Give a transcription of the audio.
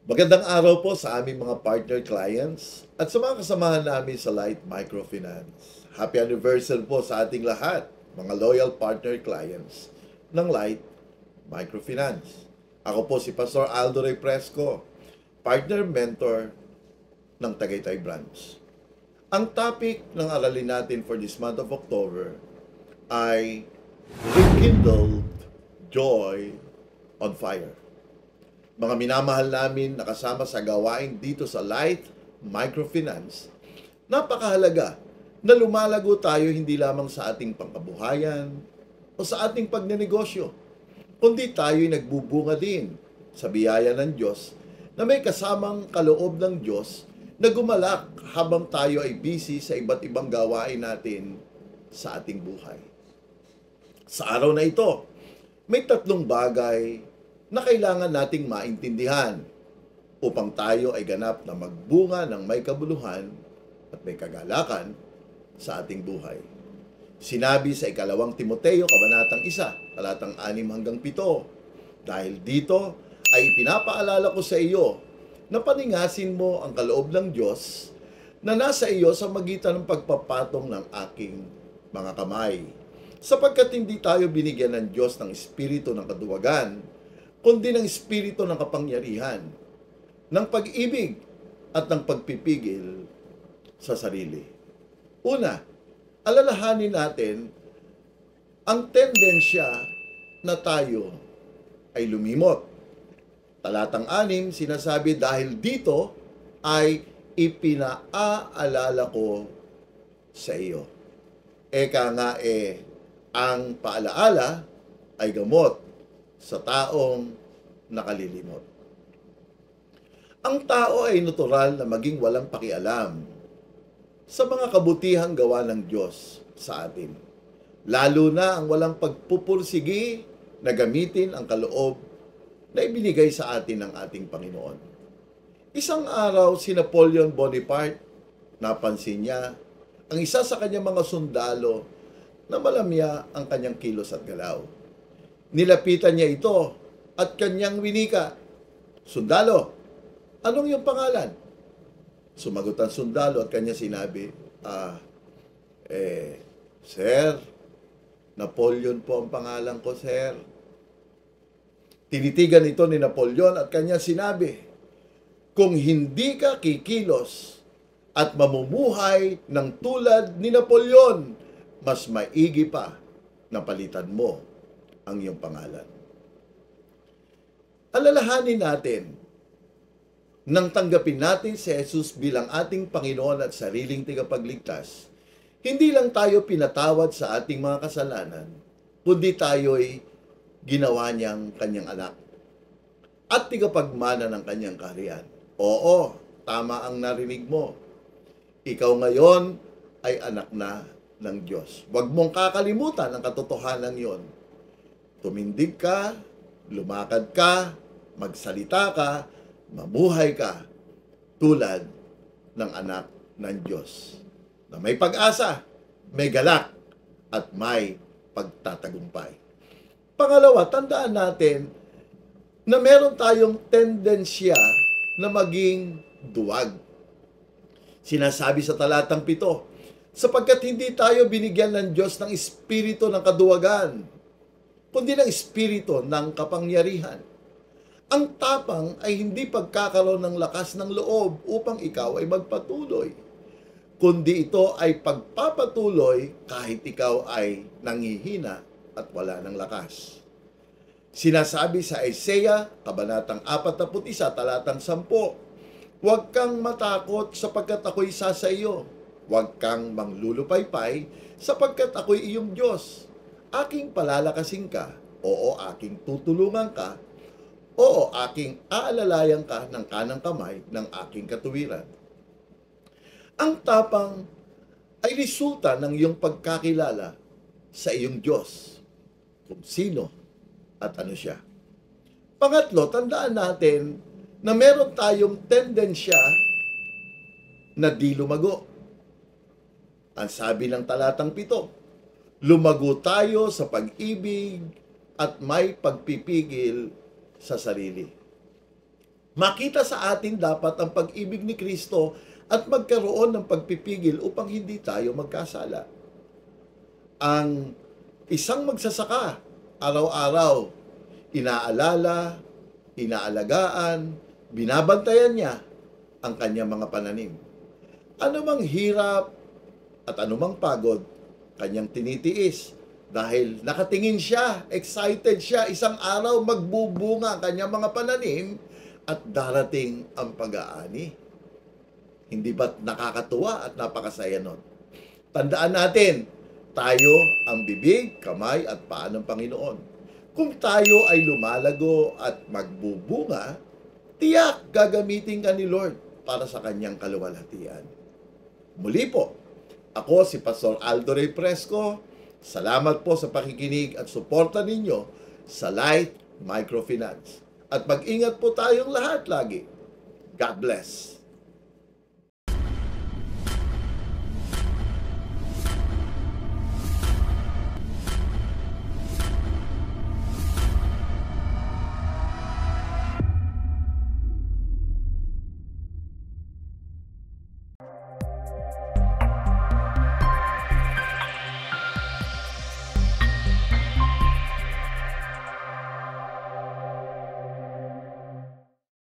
Magandang araw po sa aming mga partner clients at sa mga kasamahan namin sa Light Microfinance. Happy anniversary po sa ating lahat, mga loyal partner clients ng Light Microfinance. Ako po si Pastor Aldo Rey Fresco, partner mentor ng Tagaytay Branch. Ang topic ng aralin natin for this month of October ay Rekindled Joy on Fire. Mga minamahal namin nakasama sa gawain dito sa Light Microfinance, napakahalaga na lumalago tayo hindi lamang sa ating pangkabuhayan o sa ating pagnenegosyo, kundi tayo'y nagbubunga din sa biyaya ng Diyos na may kasamang kaloob ng Diyos na gumalak habang tayo ay busy sa iba't ibang gawain natin sa ating buhay. Sa araw na ito, may tatlong bagay na kailangan nating maintindihan upang tayo ay ganap na magbunga ng may kabuluhan at may kagalakan sa ating buhay. Sinabi sa 2 Timoteo, Kabanatang 1, talatang 6 hanggang 7, dahil dito ay pinapaalala ko sa iyo na paningasin mo ang kaloob ng Diyos na nasa iyo sa magitan ng pagpapatong ng aking mga kamay. Sapagkat hindi tayo binigyan ng Diyos ng espiritu ng kaduwagan, kundi ng espiritu ng kapangyarihan, ng pag-ibig at ng pagpipigil sa sarili. Una, alalahanin natin ang tendensya na tayo ay lumimot. Talatang 6, sinasabi, dahil dito ay ipinaalala ko sa iyo. Eka nga ang paalaala ay gamot sa taong nakalilimot. Ang tao ay natural na maging walang pakialam sa mga kabutihang gawa ng Diyos sa atin. Lalo na ang walang pagpupursigi na gamitin ang kaloob na ibinigay sa atin ng ating Panginoon. Isang araw, si Napoleon Bonaparte, napansin niya ang isa sa kanyang mga sundalo na malamya ang kanyang kilos at galaw. Nilapitan niya ito at kanyang winika, sundalo, anong iyong pangalan? Sumagot ang sundalo at kanya sinabi, Sir, Napoleon po ang pangalan ko, sir. Tinitigan ito ni Napoleon at kanya sinabi, kung hindi ka kikilos at mamumuhay ng tulad ni Napoleon, mas maigi pa na palitan mo ang iyong pangalan. Alalahanin natin nang tanggapin natin si Jesus bilang ating Panginoon at sariling tagapagligtas, hindi lang tayo pinatawad sa ating mga kasalanan, kundi tayo'y ginawa niyang kanyang anak at tigapagmana ng kanyang kaharian. Oo, tama ang narinig mo. Ikaw ngayon ay anak na ng Diyos. Huwag mong kakalimutan ang katotohanan yon. Tumindig ka, lumakad ka, magsalita ka, mamuhay ka tulad ng anak ng Diyos na may pag-asa, may galak, at may pagtatagumpay. Pangalawa, tandaan natin na meron tayong tendensya na maging duwag. Sinasabi sa talatang 7, sapagkat hindi tayo binigyan ng Diyos ng espiritu ng kaduwagan, kundi ng espiritu ng kapangyarihan. Ang tapang ay hindi pagkakaroon ng lakas ng loob upang ikaw ay magpatuloy, kundi ito ay pagpapatuloy kahit ikaw ay nanghihina at wala ng lakas. Sinasabi sa Isaiah, Kabanatang 41, talatang 10, huwag kang matakot sapagkat ako'y isa sa iyo. Huwag kang manglulupaypay sapagkat ako'y iyong Diyos. Aking palalakasin ka, oo, aking tutulungan ka, oo, aking aalalayan ka ng kanang kamay ng aking katuwiran. Ang tapang ay resulta ng iyong pagkakilala sa iyong Diyos, kung sino at ano siya. Pangatlo, tandaan natin na meron tayong tendensya na di lumago. Ang sabi ng talatang 7, lumago tayo sa pag-ibig at may pagpipigil sa sarili. Makita sa atin dapat ang pag-ibig ni Kristo at magkaroon ng pagpipigil upang hindi tayo magkasala. Ang isang magsasaka, araw-araw, inaalala, inaalagaan, binabantayan niya ang kanyang mga pananim. Anumang hirap at anumang pagod, kanyang tinitiis dahil nakatingin siya, excited siya, isang araw magbubunga ang kanyang mga pananim at darating ang pag-aani. Hindi ba't nakakatuwa at napakasaya nun? Tandaan natin, tayo ang bibig, kamay at paa ng Panginoon. Kung tayo ay lumalago at magbubunga, tiyak gagamitin ka ni Lord para sa kanyang kaluwalhatian. Muli po, ako si Pastor Aldo Ray Fresco. Salamat po sa pakikinig at suporta ninyo sa Light Microfinance. At mag-ingat po tayong lahat lagi. God bless.